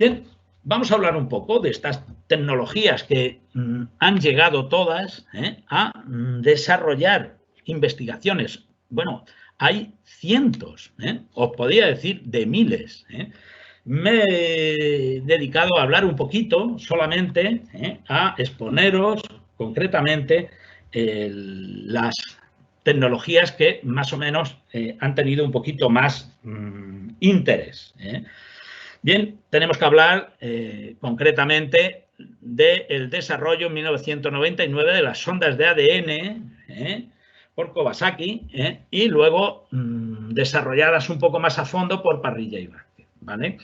Bien, vamos a hablar un poco de estas tecnologías que han llegado todas a desarrollar investigaciones. Bueno, hay cientos, os podría decir de miles. Me he dedicado a hablar un poquito solamente a exponeros concretamente las tecnologías que más o menos han tenido un poquito más interés. Bien, tenemos que hablar concretamente del desarrollo en 1999 de las sondas de ADN por Kawasaki y luego desarrolladas un poco más a fondo por Parrilla y Vázquez, ¿vale?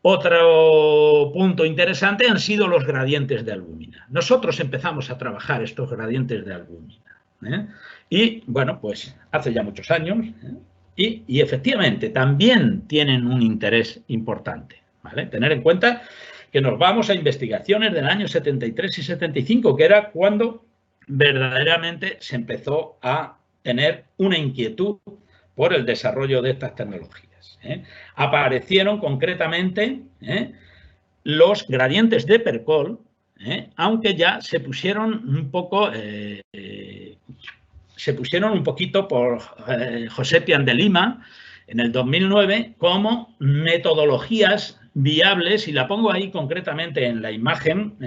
Otro punto interesante han sido los gradientes de albúmina. Nosotros empezamos a trabajar estos gradientes de albúmina y, bueno, pues hace ya muchos años. Y efectivamente también tienen un interés importante, ¿vale? Tener en cuenta que nos vamos a investigaciones del año 73 y 75, que era cuando verdaderamente se empezó a tener una inquietud por el desarrollo de estas tecnologías. Aparecieron concretamente los gradientes de Perkol, aunque ya se pusieron un poco... se pusieron un poquito por José Pian de Lima en el 2009 como metodologías viables, y la pongo ahí concretamente en la imagen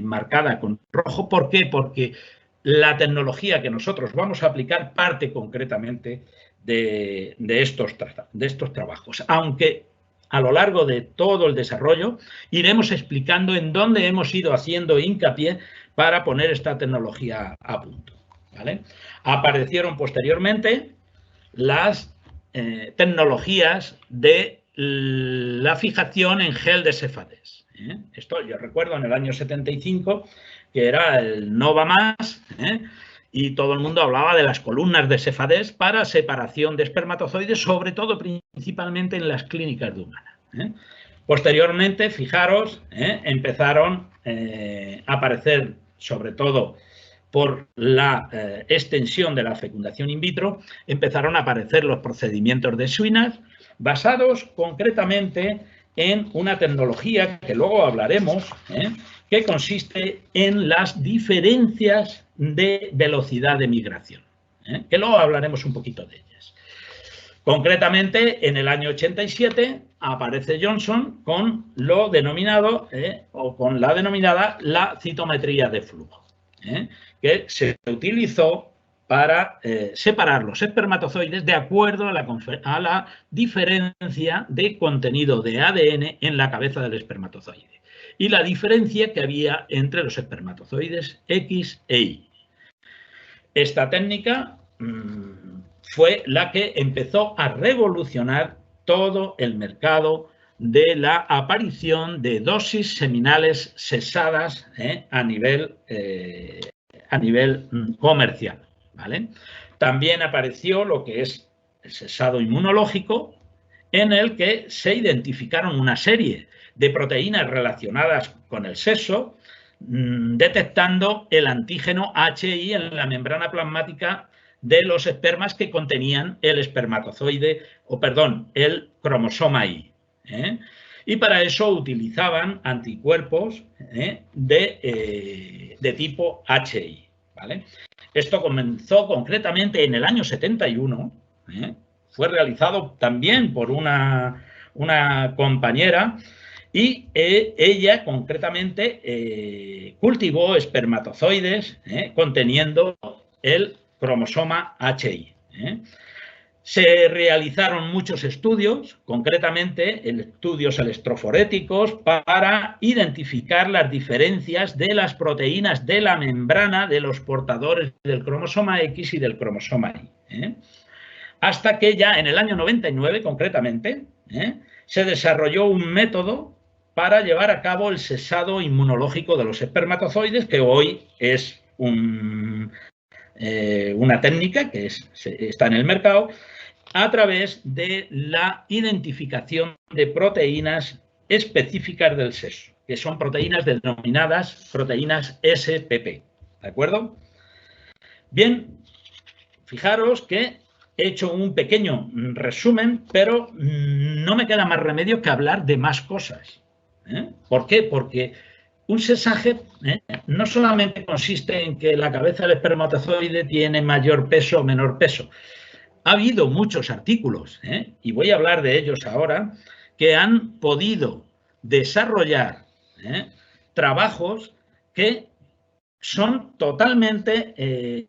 marcada con rojo. ¿Por qué? Porque la tecnología que nosotros vamos a aplicar parte concretamente de estos trabajos, aunque a lo largo de todo el desarrollo iremos explicando en dónde hemos ido haciendo hincapié para poner esta tecnología a punto. ¿Vale? Aparecieron posteriormente las tecnologías de la fijación en gel de cefadés. Esto yo recuerdo en el año 75, que era el Nova+, y todo el mundo hablaba de las columnas de cefadés para separación de espermatozoides, sobre todo principalmente en las clínicas de humana. Posteriormente, fijaros, empezaron a aparecer, sobre todo por la extensión de la fecundación in vitro, empezaron a aparecer los procedimientos de Swinard, basados concretamente en una tecnología que luego hablaremos, que consiste en las diferencias de velocidad de migración, que luego hablaremos un poquito de ellas. Concretamente, en el año 87 aparece Johnson con lo denominado, o con la denominada la citometría de flujo, que se utilizó para separar los espermatozoides de acuerdo a la diferencia de contenido de ADN en la cabeza del espermatozoide y la diferencia que había entre los espermatozoides X e Y. Esta técnica fue la que empezó a revolucionar todo el mercado de la aparición de dosis seminales sesadas a nivel comercial, ¿vale? También apareció lo que es el sesado inmunológico, en el que se identificaron una serie de proteínas relacionadas con el sexo, detectando el antígeno HI en la membrana plasmática de los espermas que contenían el espermatozoide, el cromosoma Y. Y para eso utilizaban anticuerpos de tipo HI, ¿vale? Esto comenzó concretamente en el año 71, fue realizado también por una compañera, y ella concretamente cultivó espermatozoides conteniendo el cromosoma HI. Se realizaron muchos estudios, concretamente estudios electroforéticos, para identificar las diferencias de las proteínas de la membrana de los portadores del cromosoma X y del cromosoma Y. Hasta que ya en el año 99, concretamente, se desarrolló un método para llevar a cabo el sesado inmunológico de los espermatozoides, que hoy es una técnica que está en el mercado, a través de la identificación de proteínas específicas del sexo, que son proteínas denominadas proteínas SPP, ¿de acuerdo? Bien, fijaros que he hecho un pequeño resumen, pero no me queda más remedio que hablar de más cosas. ¿Por qué? Porque un sexaget no solamente consiste en que la cabeza del espermatozoide tiene mayor peso o menor peso. Ha habido muchos artículos, y voy a hablar de ellos ahora, que han podido desarrollar trabajos que son totalmente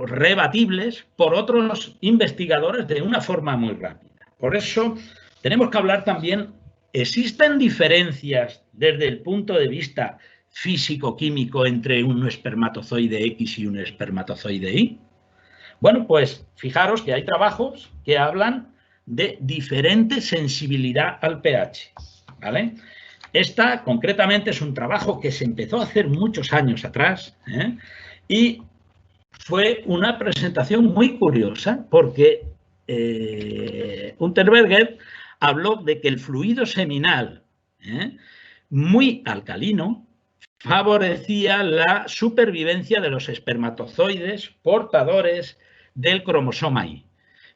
rebatibles por otros investigadores de una forma muy rápida. Por eso tenemos que hablar también, ¿existen diferencias desde el punto de vista físico-químico entre un espermatozoide X y un espermatozoide Y? Bueno, pues fijaros que hay trabajos que hablan de diferente sensibilidad al pH, ¿vale? Esta, concretamente, es un trabajo que se empezó a hacer muchos años atrás y fue una presentación muy curiosa porque Unterberger habló de que el fluido seminal muy alcalino favorecía la supervivencia de los espermatozoides portadores del cromosoma Y.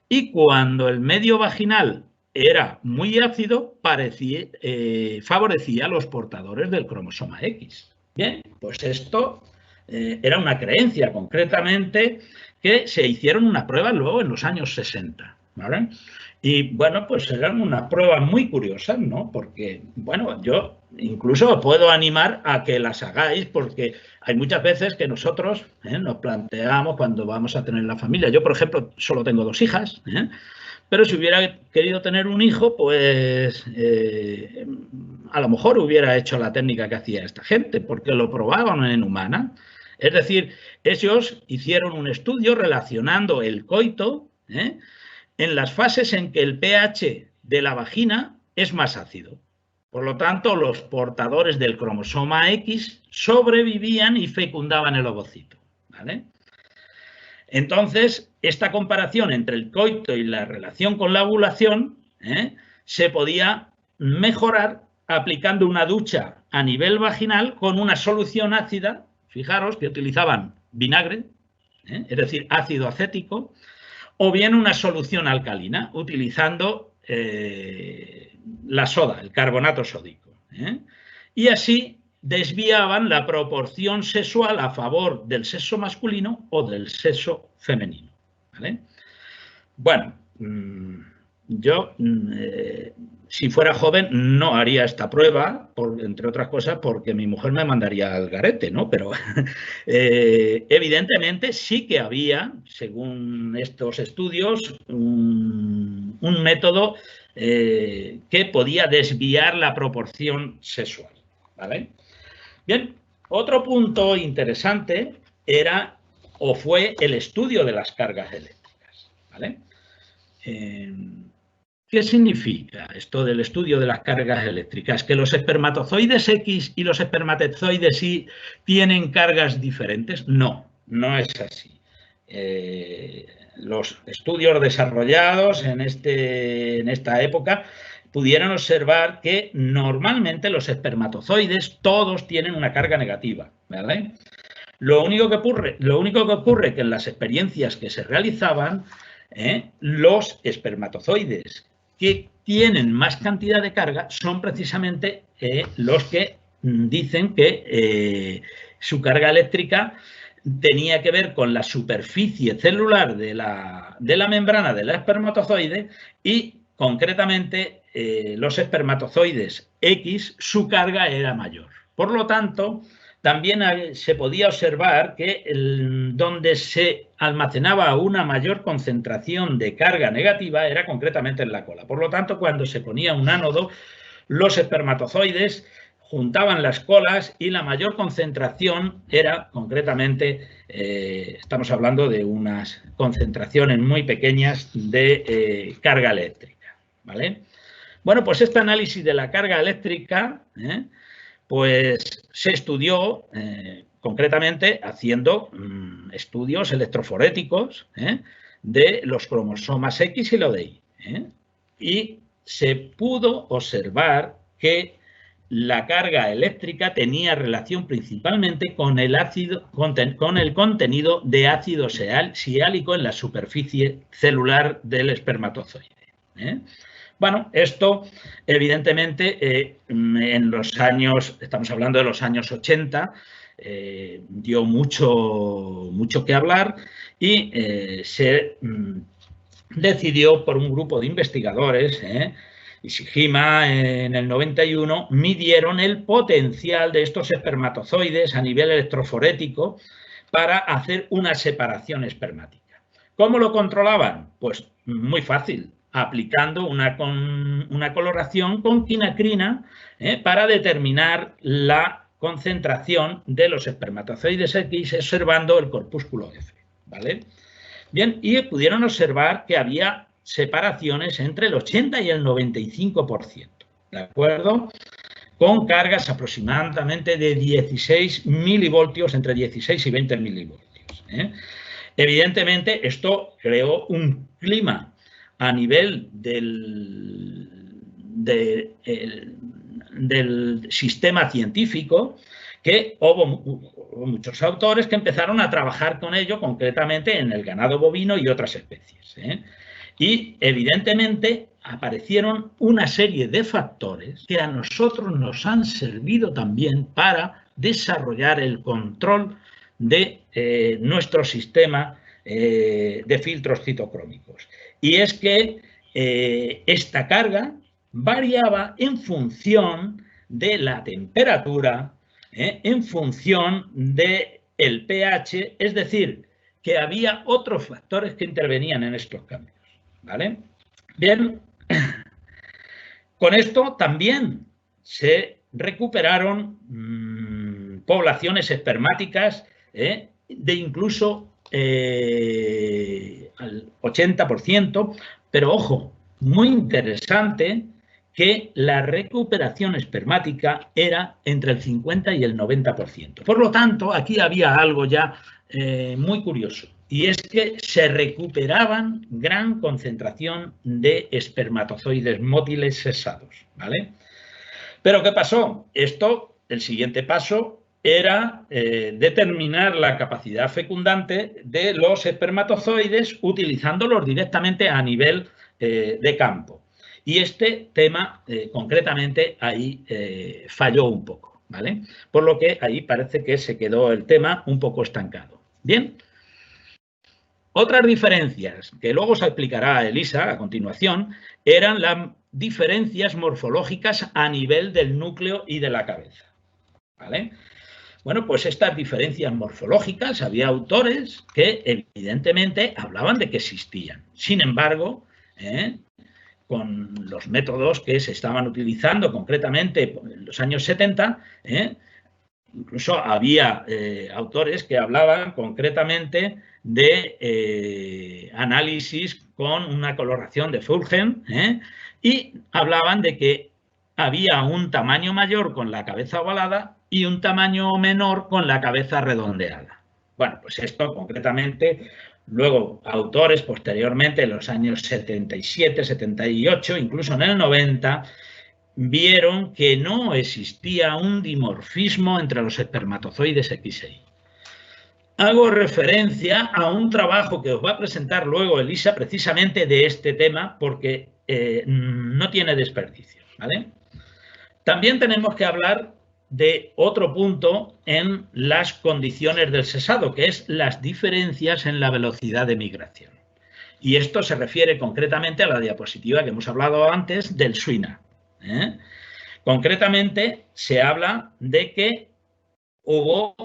Y cuando el medio vaginal era muy ácido, favorecía a los portadores del cromosoma X. Bien, pues esto era una creencia, concretamente, que se hicieron unas pruebas luego en los años 60, ¿vale? Y bueno, pues eran unas pruebas muy curiosas, ¿no? Porque, bueno, yo incluso puedo animar a que las hagáis, porque hay muchas veces que nosotros nos planteamos cuando vamos a tener la familia. Yo, por ejemplo, solo tengo 2 hijas, pero si hubiera querido tener un hijo, pues a lo mejor hubiera hecho la técnica que hacía esta gente, porque lo probaban en humana. Es decir, ellos hicieron un estudio relacionando el coito en las fases en que el pH de la vagina es más ácido. Por lo tanto, los portadores del cromosoma X sobrevivían y fecundaban el ovocito, ¿vale? Entonces, esta comparación entre el coito y la relación con la ovulación se podía mejorar aplicando una ducha a nivel vaginal con una solución ácida. Fijaros que utilizaban vinagre, es decir, ácido acético, o bien una solución alcalina, utilizando la soda, el carbonato sódico. Y así desviaban la proporción sexual a favor del sexo masculino o del sexo femenino, ¿vale? Bueno, yo, si fuera joven, no haría esta prueba, entre otras cosas, porque mi mujer me mandaría al garete, ¿no? Pero evidentemente sí que había, según estos estudios, un método que podía desviar la proporción sexual, ¿vale? Bien, otro punto interesante era o fue el estudio de las cargas eléctricas, ¿vale? ¿Qué significa esto del estudio de las cargas eléctricas? ¿Que los espermatozoides X y los espermatozoides Y tienen cargas diferentes? No, no es así. Los estudios desarrollados en esta época pudieron observar que normalmente los espermatozoides todos tienen una carga negativa, ¿vale? Lo único que ocurre que en las experiencias que se realizaban, los espermatozoides que tienen más cantidad de carga son precisamente los que dicen que su carga eléctrica tenía que ver con la superficie celular de la membrana del espermatozoide y concretamente los espermatozoides X, su carga era mayor. Por lo tanto, también se podía observar que donde se almacenaba una mayor concentración de carga negativa era concretamente en la cola. Por lo tanto, cuando se ponía un ánodo, los espermatozoides juntaban las colas y la mayor concentración era concretamente, estamos hablando de unas concentraciones muy pequeñas de carga eléctrica, ¿vale? Bueno, pues este análisis de la carga eléctrica, pues se estudió concretamente haciendo estudios electroforéticos de los cromosomas X y lo de Y. Y se pudo observar que la carga eléctrica tenía relación principalmente con el contenido de ácido siálico en la superficie celular del espermatozoide. Bueno, esto evidentemente en los años, estamos hablando de los años 80, dio mucho que hablar y se decidió por un grupo de investigadores, Ishijima en el 91, midieron el potencial de estos espermatozoides a nivel electroforético para hacer una separación espermática. ¿Cómo lo controlaban? Pues muy fácil, aplicando una coloración con quinacrina para determinar la concentración de los espermatozoides X observando el corpúsculo F, ¿vale? Bien, y pudieron observar que había separaciones entre el 80 y el 95%, ¿de acuerdo? Con cargas aproximadamente de 16 milivoltios, entre 16 y 20 milivoltios. Evidentemente, esto creó un clima a nivel del sistema científico que hubo muchos autores que empezaron a trabajar con ello, concretamente en el ganado bovino y otras especies. Y evidentemente aparecieron una serie de factores que a nosotros nos han servido también para desarrollar el control de nuestro sistema de filtros citocrómicos. Y es que esta carga variaba en función de la temperatura, en función del pH, es decir, que había otros factores que intervenían en estos cambios, ¿vale? Bien, con esto también se recuperaron poblaciones espermáticas de incluso al 80%, pero ojo, muy interesante que la recuperación espermática era entre el 50 y el 90%. Por lo tanto, aquí había algo ya muy curioso, y es que se recuperaban gran concentración de espermatozoides mótiles cesados, ¿vale? Pero ¿qué pasó? El siguiente paso era determinar la capacidad fecundante de los espermatozoides utilizándolos directamente a nivel de campo. Y este tema, concretamente, ahí falló un poco, ¿vale? Por lo que ahí parece que se quedó el tema un poco estancado. Bien. Otras diferencias, que luego se explicará Elisa a continuación, eran las diferencias morfológicas a nivel del núcleo y de la cabeza, ¿vale? Bueno, pues estas diferencias morfológicas, había autores que evidentemente hablaban de que existían. Sin embargo, con los métodos que se estaban utilizando concretamente en los años 70, incluso había autores que hablaban concretamente de análisis con una coloración de Fulgen y hablaban de que había un tamaño mayor con la cabeza ovalada y un tamaño menor con la cabeza redondeada. Bueno, pues esto concretamente, luego autores posteriormente en los años 77, 78, incluso en el 90, vieron que no existía un dimorfismo entre los espermatozoides X e Y. Hago referencia a un trabajo que os va a presentar luego Elisa precisamente de este tema porque no tiene desperdicio, ¿vale? También tenemos que hablar de otro punto en las condiciones del sesado, que es las diferencias en la velocidad de migración. Y esto se refiere concretamente a la diapositiva que hemos hablado antes del Swinner. Concretamente, se habla de que hubo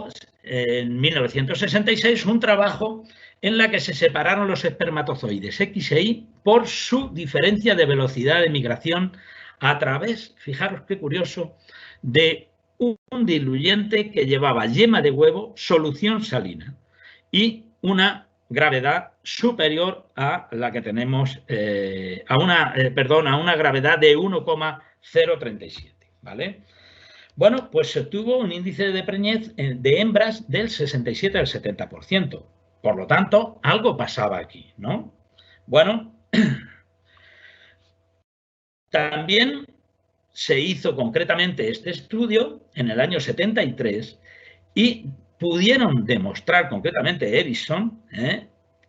en 1966 un trabajo en la que se separaron los espermatozoides X e Y por su diferencia de velocidad de migración a través, fijaros qué curioso, de un diluyente que llevaba yema de huevo, solución salina y una gravedad superior a la que tenemos, a una gravedad de 1,037, ¿vale? Bueno, pues se obtuvo un índice de preñez de hembras del 67 al 70%. Por lo tanto, algo pasaba aquí, ¿no? Bueno, también se hizo concretamente este estudio en el año 73 y pudieron demostrar concretamente Edison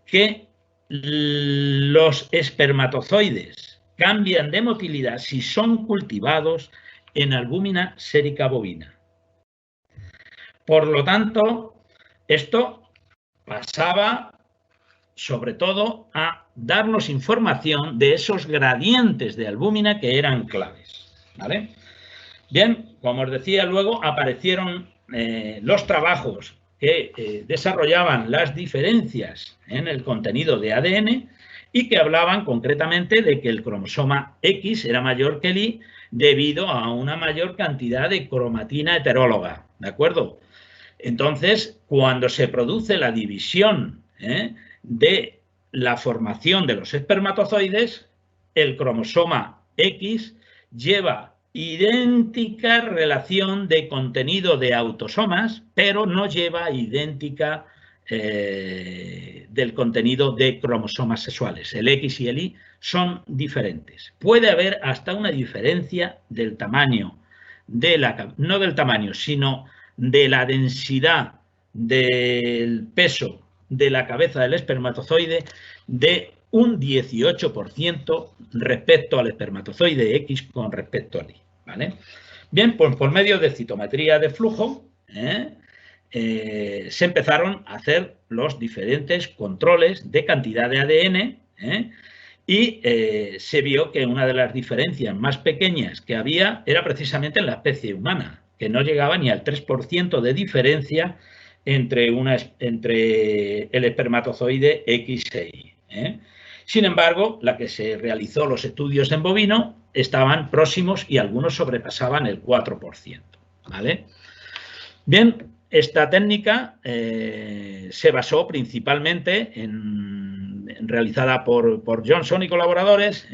que los espermatozoides cambian de motilidad si son cultivados en albúmina sérica bovina. Por lo tanto, esto pasaba sobre todo a darnos información de esos gradientes de albúmina que eran claves, ¿vale? Bien, como os decía, luego aparecieron los trabajos que desarrollaban las diferencias en el contenido de ADN y que hablaban concretamente de que el cromosoma X era mayor que el Y debido a una mayor cantidad de cromatina heteróloga, ¿de acuerdo? Entonces, cuando se produce la división de la formación de los espermatozoides, el cromosoma X lleva idéntica relación de contenido de autosomas, pero no lleva idéntica del contenido de cromosomas sexuales. El X y el Y son diferentes. Puede haber hasta una diferencia del tamaño, no del tamaño, sino de la densidad del peso de la cabeza del espermatozoide de un 18% respecto al espermatozoide X con respecto al Y, ¿vale? Bien, pues por medio de citometría de flujo se empezaron a hacer los diferentes controles de cantidad de ADN y se vio que una de las diferencias más pequeñas que había era precisamente en la especie humana, que no llegaba ni al 3% de diferencia entre el espermatozoide X e Y. Sin embargo, la que se realizó los estudios en bovino estaban próximos y algunos sobrepasaban el 4%. ¿Vale? Bien, esta técnica se basó principalmente realizada por Johnson y colaboradores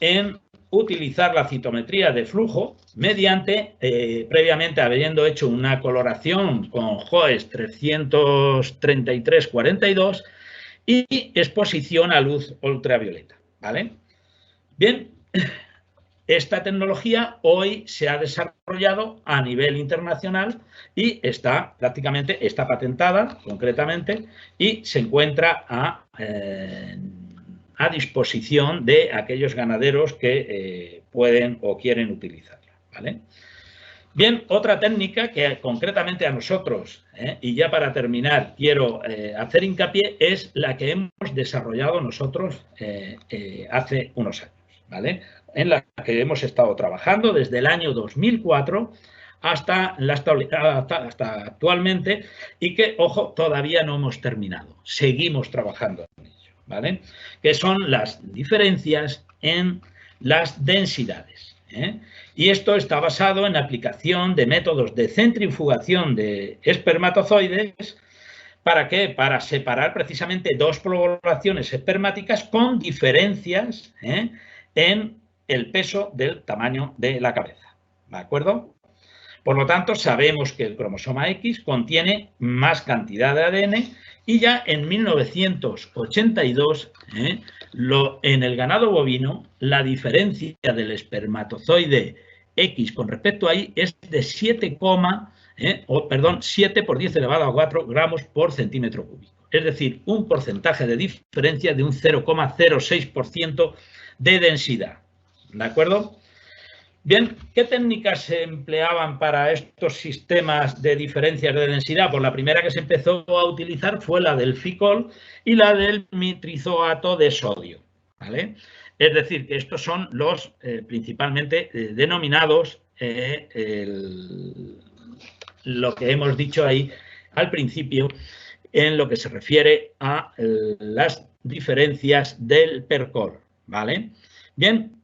en utilizar la citometría de flujo mediante, previamente habiendo hecho una coloración con JOES 33342 y exposición a luz ultravioleta, ¿vale? Bien, esta tecnología hoy se ha desarrollado a nivel internacional y está patentada concretamente y se encuentra a disposición de aquellos ganaderos que pueden o quieren utilizarla, ¿vale? Bien, otra técnica que concretamente a nosotros, y ya para terminar quiero hacer hincapié, es la que hemos desarrollado nosotros hace unos años, ¿vale? En la que hemos estado trabajando desde el año 2004 hasta actualmente y que, ojo, todavía no hemos terminado. Seguimos trabajando en ello, ¿vale? Que son las diferencias en las densidades. Y esto está basado en la aplicación de métodos de centrifugación de espermatozoides. ¿Para qué? Para separar precisamente dos poblaciones espermáticas con diferencias en el peso del tamaño de la cabeza. ¿De acuerdo? Por lo tanto, sabemos que el cromosoma X contiene más cantidad de ADN y ya en 1982, en el ganado bovino, la diferencia del espermatozoide X con respecto a Y es de 7 por 10 elevado a 4 gramos por centímetro cúbico. Es decir, un porcentaje de diferencia de un 0,06% de densidad. ¿De acuerdo? Bien, ¿qué técnicas se empleaban para estos sistemas de diferencias de densidad? Pues la primera que se empezó a utilizar fue la del Ficol y la del mitrizoato de sodio, ¿vale? Es decir, que estos son los principalmente denominados lo que hemos dicho ahí al principio en lo que se refiere a las diferencias del PERCOL, ¿vale? Bien.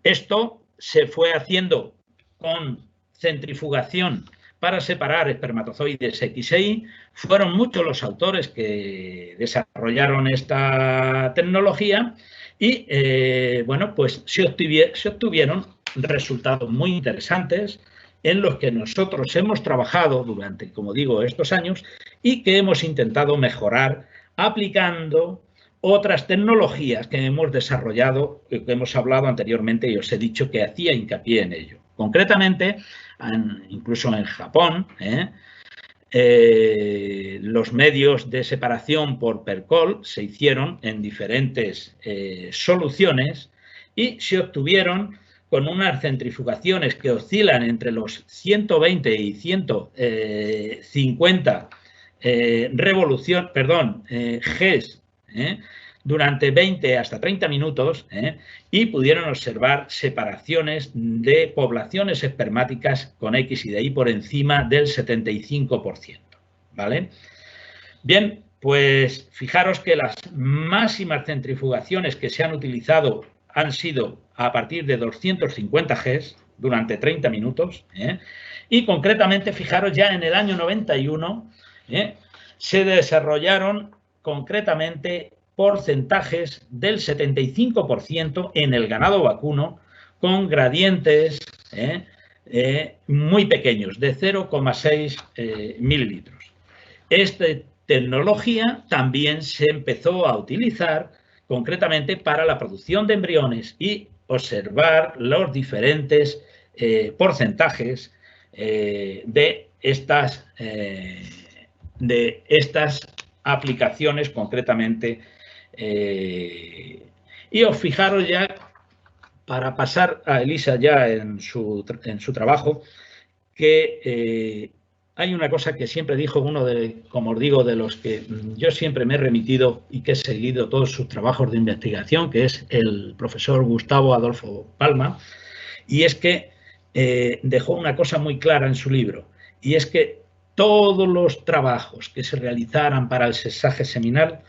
Esto se fue haciendo con centrifugación para separar espermatozoides X e Y. Fueron muchos los autores que desarrollaron esta tecnología y, bueno, pues se obtuvieron resultados muy interesantes en los que nosotros hemos trabajado durante, como digo, estos años y que hemos intentado mejorar aplicando otras tecnologías que hemos desarrollado, que hemos hablado anteriormente y os he dicho que hacía hincapié en ello. Concretamente, incluso en Japón, los medios de separación por percol se hicieron en diferentes soluciones y se obtuvieron con unas centrifugaciones que oscilan entre los 120 y 150 Gs durante 20 hasta 30 minutos y pudieron observar separaciones de poblaciones espermáticas con X y de ahí por encima del 75%. ¿Vale? Bien, pues fijaros que las máximas centrifugaciones que se han utilizado han sido a partir de 250 Gs durante 30 minutos y concretamente, fijaros, ya en el año 91 se desarrollaron concretamente porcentajes del 75% en el ganado vacuno con gradientes muy pequeños, de 0,6 mililitros. Esta tecnología también se empezó a utilizar concretamente para la producción de embriones y observar los diferentes porcentajes de estas aplicaciones concretamente. Y os fijaros ya, para pasar a Elisa ya en su trabajo, que hay una cosa que siempre dijo uno de, como os digo, de los que yo siempre me he remitido y que he seguido todos sus trabajos de investigación, que es el profesor Gustavo Adolfo Palma, y es que dejó una cosa muy clara en su libro, y es que todos los trabajos que se realizaran para el sexaje seminal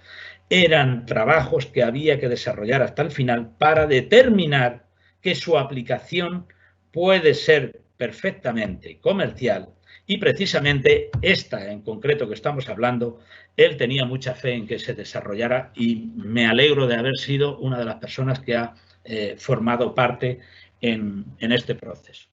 eran trabajos que había que desarrollar hasta el final para determinar que su aplicación puede ser perfectamente comercial y precisamente esta en concreto que estamos hablando, él tenía mucha fe en que se desarrollara y me alegro de haber sido una de las personas que ha formado parte en este proceso.